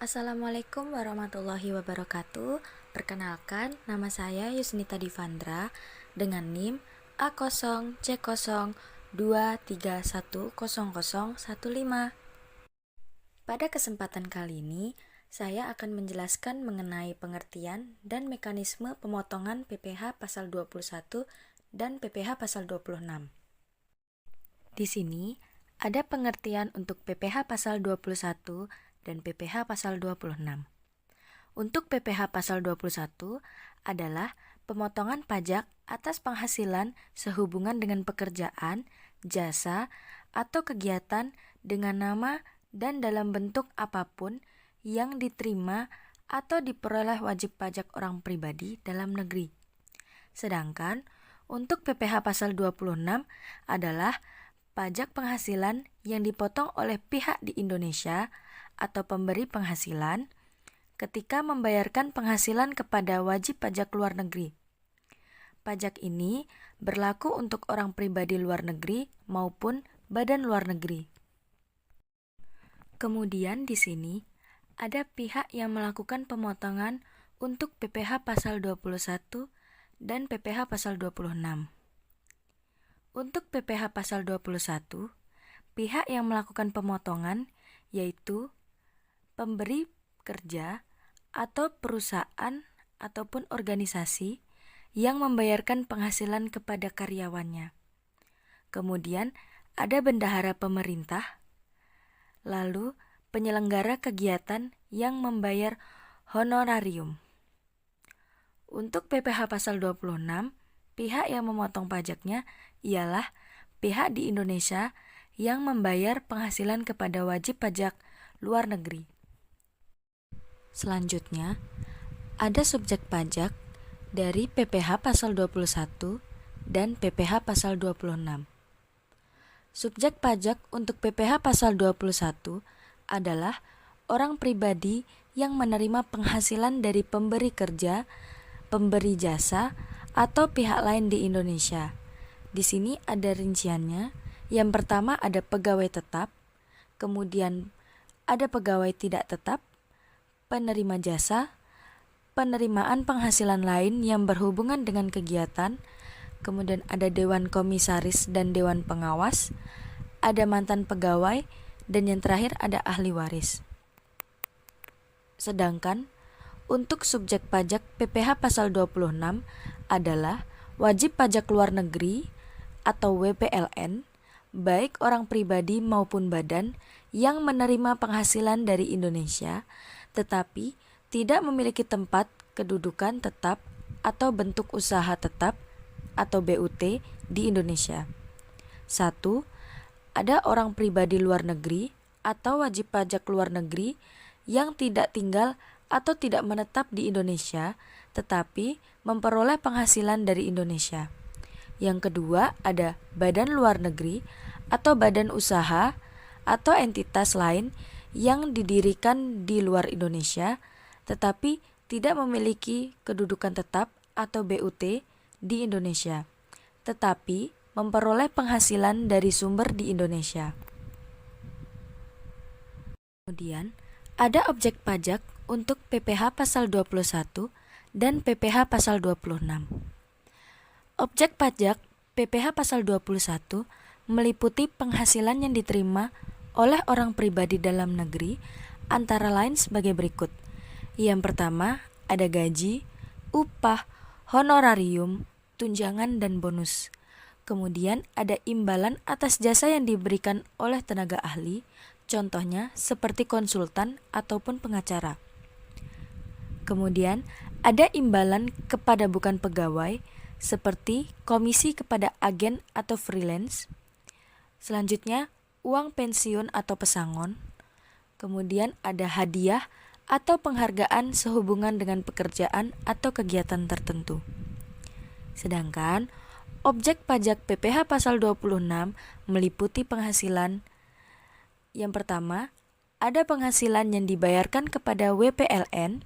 Assalamualaikum warahmatullahi wabarakatuh. Perkenalkan, nama saya Yusnita Divandra dengan NIM A0C02310015. Pada kesempatan kali ini, saya akan menjelaskan mengenai pengertian dan mekanisme pemotongan PPh pasal 21 dan PPh pasal 26. Di sini ada pengertian untuk PPh pasal 21 dan PPh pasal 26. Untuk PPh pasal 21 adalah pemotongan pajak atas penghasilan sehubungan dengan pekerjaan, jasa, atau kegiatan dengan nama dan dalam bentuk apapun yang diterima atau diperoleh wajib pajak orang pribadi dalam negeri. Sedangkan untuk PPh pasal 26 adalah pajak penghasilan yang dipotong oleh pihak di Indonesia atau pemberi penghasilan ketika membayarkan penghasilan kepada wajib pajak luar negeri. Pajak ini berlaku untuk orang pribadi luar negeri maupun badan luar negeri. Kemudian di sini ada pihak yang melakukan pemotongan untuk PPh pasal 21 dan PPh pasal 26. Untuk PPh pasal 21, pihak yang melakukan pemotongan yaitu pemberi kerja atau perusahaan ataupun organisasi yang membayarkan penghasilan kepada karyawannya. Kemudian ada bendahara pemerintah, lalu penyelenggara kegiatan yang membayar honorarium. Untuk PPh pasal 26, pihak yang memotong pajaknya ialah pihak di Indonesia yang membayar penghasilan kepada wajib pajak luar negeri. Selanjutnya, ada subjek pajak dari PPh pasal 21 dan PPh pasal 26. Subjek pajak untuk PPh pasal 21 adalah orang pribadi yang menerima penghasilan dari pemberi kerja, pemberi jasa, atau pihak lain di Indonesia. Di sini ada rinciannya. Yang pertama ada pegawai tetap, kemudian ada pegawai tidak tetap, penerima jasa, penerimaan penghasilan lain yang berhubungan dengan kegiatan, kemudian ada dewan komisaris dan dewan pengawas, ada mantan pegawai, dan yang terakhir ada ahli waris. Sedangkan untuk subjek pajak PPh pasal 26 adalah wajib pajak luar negeri atau WPLN, baik orang pribadi maupun badan yang menerima penghasilan dari Indonesia, tetapi tidak memiliki tempat kedudukan tetap atau bentuk usaha tetap atau BUT di Indonesia. 1. Ada orang pribadi luar negeri atau wajib pajak luar negeri yang tidak tinggal atau tidak menetap di Indonesia, tetapi memperoleh penghasilan dari Indonesia. Yang kedua, ada badan luar negeri atau badan usaha atau entitas lain yang didirikan di luar Indonesia, tetapi tidak memiliki kedudukan tetap atau BUT di Indonesia, tetapi memperoleh penghasilan dari sumber di Indonesia. Kemudian, ada objek pajak untuk PPh pasal 21 dan PPh pasal 26. Objek pajak PPh pasal 21 meliputi penghasilan yang diterima oleh orang pribadi dalam negeri antara lain sebagai berikut. Yang pertama, ada gaji, upah, honorarium, tunjangan, dan bonus. Kemudian ada imbalan atas jasa yang diberikan oleh tenaga ahli, contohnya seperti konsultan ataupun pengacara. Kemudian ada imbalan kepada bukan pegawai, seperti komisi kepada agen atau freelance. Selanjutnya, uang pensiun atau pesangon. Kemudian ada hadiah atau penghargaan sehubungan dengan pekerjaan atau kegiatan tertentu. Sedangkan objek pajak PPh pasal 26 meliputi penghasilan. Yang pertama, ada penghasilan yang dibayarkan kepada WPLN,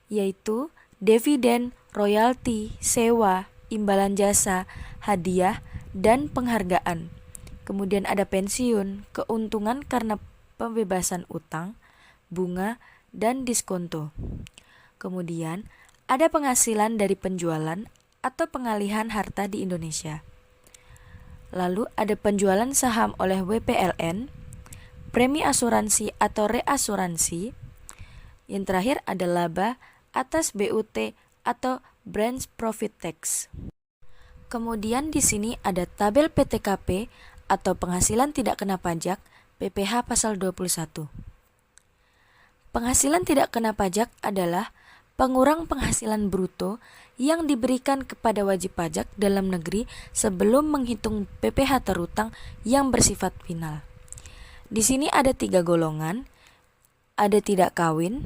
yaitu dividen, royalti, sewa, imbalan jasa, hadiah, dan penghargaan. Kemudian ada pensiun, keuntungan karena pembebasan utang, bunga, dan diskonto. Kemudian, ada penghasilan dari penjualan atau pengalihan harta di Indonesia. Lalu ada penjualan saham oleh WPLN, premi asuransi atau reasuransi. Yang terakhir ada laba atas BUT atau Branch Profit Tax. Kemudian di sini ada tabel PTKP atau penghasilan tidak kena pajak PPh pasal 21. Penghasilan tidak kena pajak adalah pengurang penghasilan bruto yang diberikan kepada wajib pajak dalam negeri sebelum menghitung PPh terutang yang bersifat final. Di sini ada 3 golongan, ada tidak kawin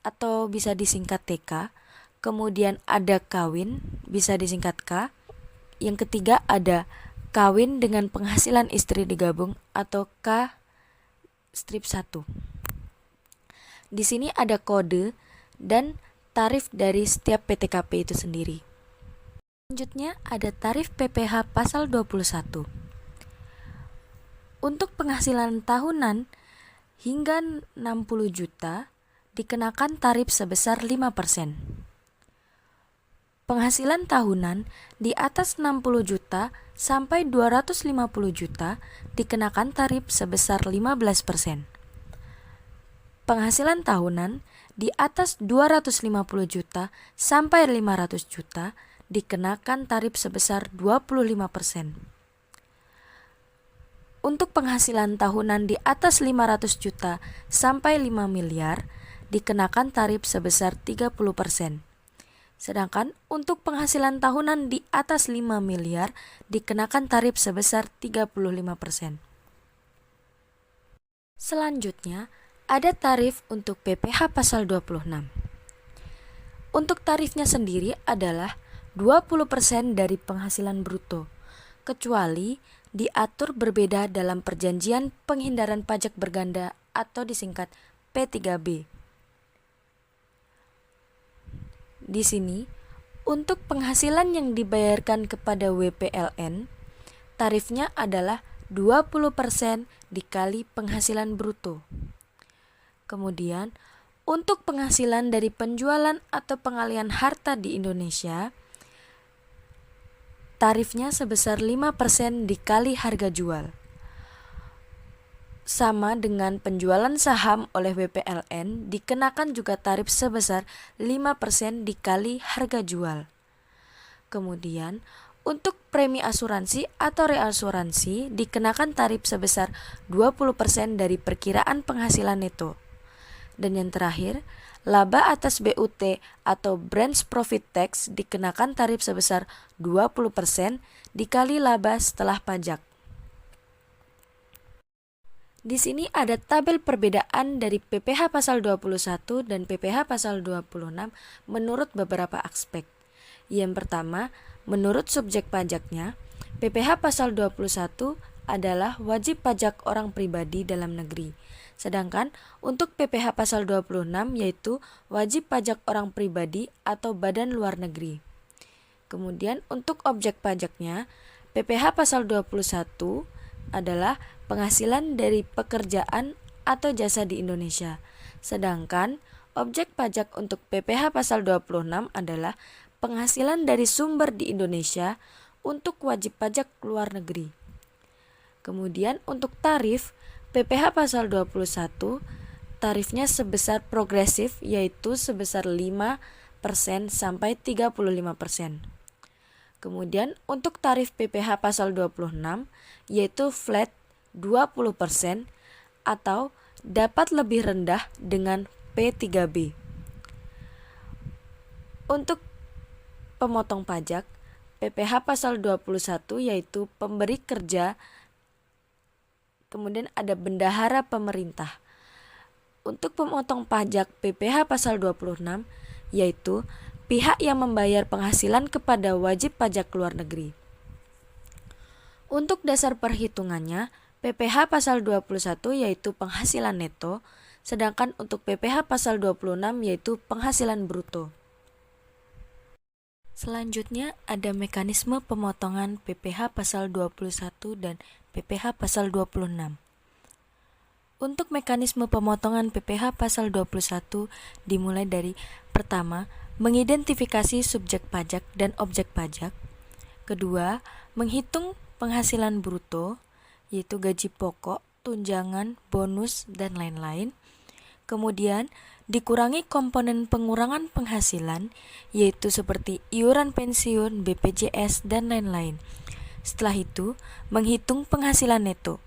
atau bisa disingkat TK, kemudian ada kawin bisa disingkat K, yang ketiga ada kawin dengan penghasilan istri digabung atau K strip 1. Di sini ada kode dan tarif dari setiap PTKP itu sendiri. Selanjutnya ada tarif PPh pasal 21. Untuk penghasilan tahunan hingga 60 juta dikenakan tarif sebesar 5%. Penghasilan tahunan di atas 60 juta sampai 250 juta dikenakan tarif sebesar 15%. Penghasilan tahunan di atas 250 juta sampai 500 juta dikenakan tarif sebesar 25%. Untuk penghasilan tahunan di atas 500 juta sampai 5 miliar dikenakan tarif sebesar 30%. Sedangkan untuk penghasilan tahunan di atas 5 miliar dikenakan tarif sebesar 35%. Selanjutnya, ada tarif untuk PPh pasal 26. Untuk tarifnya sendiri adalah 20% dari penghasilan bruto, kecuali diatur berbeda dalam perjanjian penghindaran pajak berganda atau disingkat P3B. Di sini, untuk penghasilan yang dibayarkan kepada WPLN, tarifnya adalah 20% dikali penghasilan bruto. Kemudian, untuk penghasilan dari penjualan atau pengalihan harta di Indonesia, tarifnya sebesar 5% dikali harga jual. Sama dengan penjualan saham oleh WPLN, dikenakan juga tarif sebesar 5% dikali harga jual. Kemudian, untuk premi asuransi atau reasuransi, dikenakan tarif sebesar 20% dari perkiraan penghasilan neto. Dan yang terakhir, laba atas BUT atau Branch Profit Tax dikenakan tarif sebesar 20% dikali laba setelah pajak. Di sini ada tabel perbedaan dari PPh pasal 21 dan PPh pasal 26 menurut beberapa aspek. Yang pertama, menurut subjek pajaknya, PPh pasal 21 adalah wajib pajak orang pribadi dalam negeri. Sedangkan untuk PPh pasal 26 yaitu wajib pajak orang pribadi atau badan luar negeri. Kemudian untuk objek pajaknya, PPh pasal 21 adalah penghasilan dari pekerjaan atau jasa di Indonesia. Sedangkan objek pajak untuk PPh pasal 26 adalah penghasilan dari sumber di Indonesia untuk wajib pajak luar negeri. Kemudian untuk tarif, PPh pasal 21 tarifnya sebesar progresif yaitu sebesar 5% sampai 35%. Kemudian untuk tarif PPh pasal 26 yaitu flat 20% atau dapat lebih rendah dengan P3B. Untuk pemotong pajak, PPh pasal 21 yaitu pemberi kerja. Kemudian ada bendahara pemerintah. Untuk pemotong pajak PPh pasal 26 yaitu pihak yang membayar penghasilan kepada wajib pajak luar negeri. Untuk dasar perhitungannya, PPh pasal 21 yaitu penghasilan neto, sedangkan untuk PPh pasal 26 yaitu penghasilan bruto. Selanjutnya ada mekanisme pemotongan PPh pasal 21 dan PPh pasal 26. Untuk mekanisme pemotongan PPh pasal 21 dimulai dari pertama, mengidentifikasi subjek pajak dan objek pajak. Kedua, menghitung penghasilan bruto, yaitu gaji pokok, tunjangan, bonus, dan lain-lain. Kemudian, dikurangi komponen pengurangan penghasilan, yaitu seperti iuran pensiun, BPJS, dan lain-lain. Setelah itu, menghitung penghasilan neto.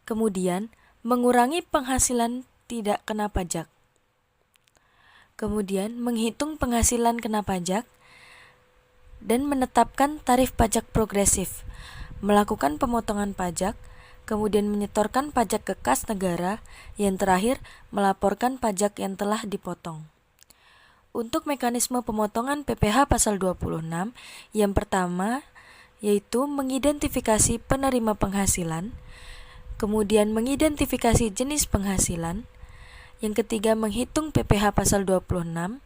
Kemudian, mengurangi penghasilan tidak kena pajak. Kemudian, menghitung penghasilan kena pajak dan menetapkan tarif pajak progresif, melakukan pemotongan pajak, kemudian menyetorkan pajak ke kas negara, yang terakhir melaporkan pajak yang telah dipotong. Untuk mekanisme pemotongan PPh pasal 26, yang pertama yaitu mengidentifikasi penerima penghasilan, kemudian mengidentifikasi jenis penghasilan, yang ketiga menghitung PPh pasal 26,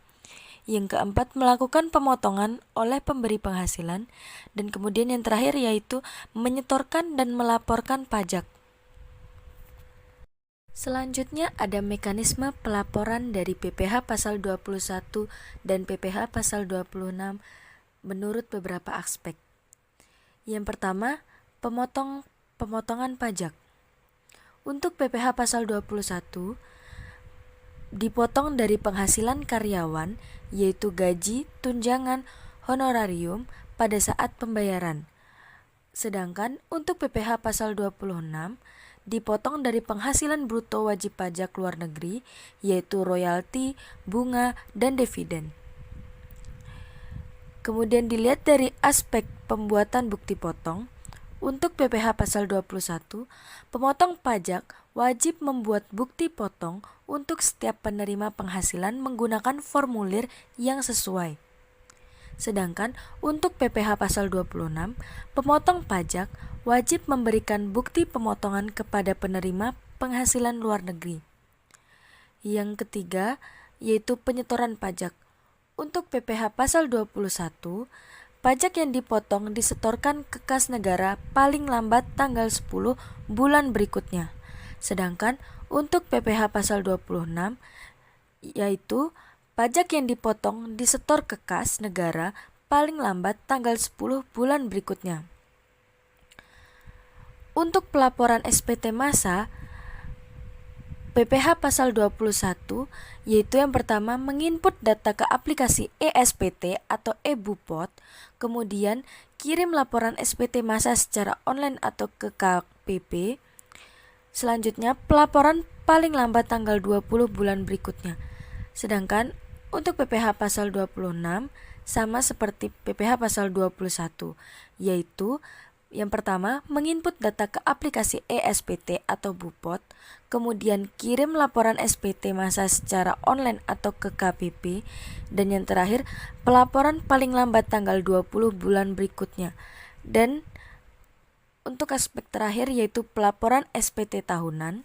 yang keempat melakukan pemotongan oleh pemberi penghasilan, dan kemudian yang terakhir yaitu menyetorkan dan melaporkan pajak. Selanjutnya ada mekanisme pelaporan dari PPh pasal 21 dan PPh pasal 26 menurut beberapa aspek. Yang pertama, pemotongan pajak. Untuk PPh pasal 21 dipotong dari penghasilan karyawan, yaitu gaji, tunjangan, honorarium pada saat pembayaran. Sedangkan untuk PPh pasal 26 dipotong dari penghasilan bruto wajib pajak luar negeri, yaitu royalti, bunga, dan dividen. Kemudian dilihat dari aspek pembuatan bukti potong. Untuk PPh pasal 21, pemotong pajak wajib membuat bukti potong untuk setiap penerima penghasilan menggunakan formulir yang sesuai. Sedangkan untuk PPh pasal 26, pemotong pajak wajib memberikan bukti pemotongan kepada penerima penghasilan luar negeri. Yang ketiga, yaitu penyetoran pajak. Untuk PPh pasal 21, pajak yang dipotong disetorkan ke kas negara paling lambat tanggal 10 bulan berikutnya. Sedangkan untuk PPh pasal 26, yaitu pajak yang dipotong disetor ke kas negara paling lambat tanggal 10 bulan berikutnya. Untuk pelaporan SPT massa, PPh pasal 21, yaitu yang pertama menginput data ke aplikasi eSPT atau eBupot, kemudian kirim laporan SPT massa secara online atau ke KPP. Selanjutnya pelaporan paling lambat tanggal 20 bulan berikutnya. Sedangkan untuk PPh pasal 26 sama seperti PPh pasal 21, yaitu yang pertama, menginput data ke aplikasi eSPT atau Bupot, kemudian kirim laporan SPT massa secara online atau ke KPP, dan yang terakhir, pelaporan paling lambat tanggal 20 bulan berikutnya. Dan untuk aspek terakhir yaitu pelaporan SPT tahunan.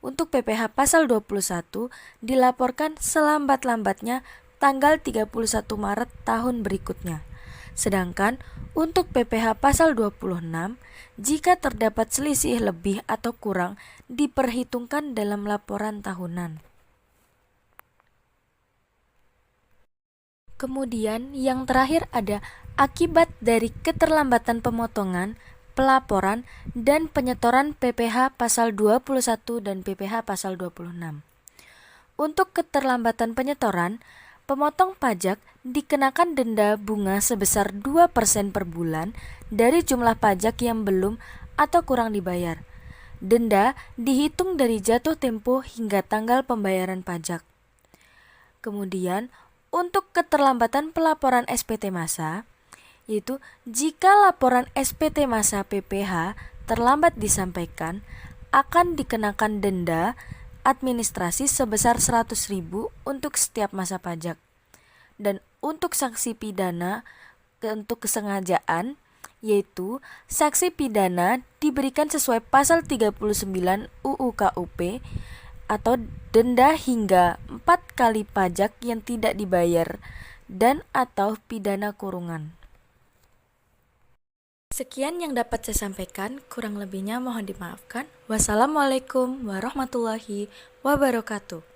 Untuk PPh pasal 21 dilaporkan selambat-lambatnya tanggal 31 Maret tahun berikutnya. Sedangkan untuk PPh pasal 26, jika terdapat selisih lebih atau kurang, diperhitungkan dalam laporan tahunan. Kemudian yang terakhir ada akibat dari keterlambatan pemotongan, pelaporan, dan penyetoran PPh pasal 21 dan PPh pasal 26. Untuk keterlambatan penyetoran, pemotong pajak dikenakan denda bunga sebesar 2% per bulan dari jumlah pajak yang belum atau kurang dibayar. Denda dihitung dari jatuh tempo hingga tanggal pembayaran pajak. Kemudian, untuk keterlambatan pelaporan SPT massa, yaitu jika laporan SPT massa PPh terlambat disampaikan, akan dikenakan denda administrasi sebesar 100.000 untuk setiap masa pajak. Dan untuk sanksi pidana untuk kesengajaan, yaitu sanksi pidana diberikan sesuai pasal 39 UU KUP atau denda hingga 4 kali pajak yang tidak dibayar dan atau pidana kurungan. Sekian yang dapat saya sampaikan, kurang lebihnya mohon dimaafkan. Wassalamualaikum warahmatullahi wabarakatuh.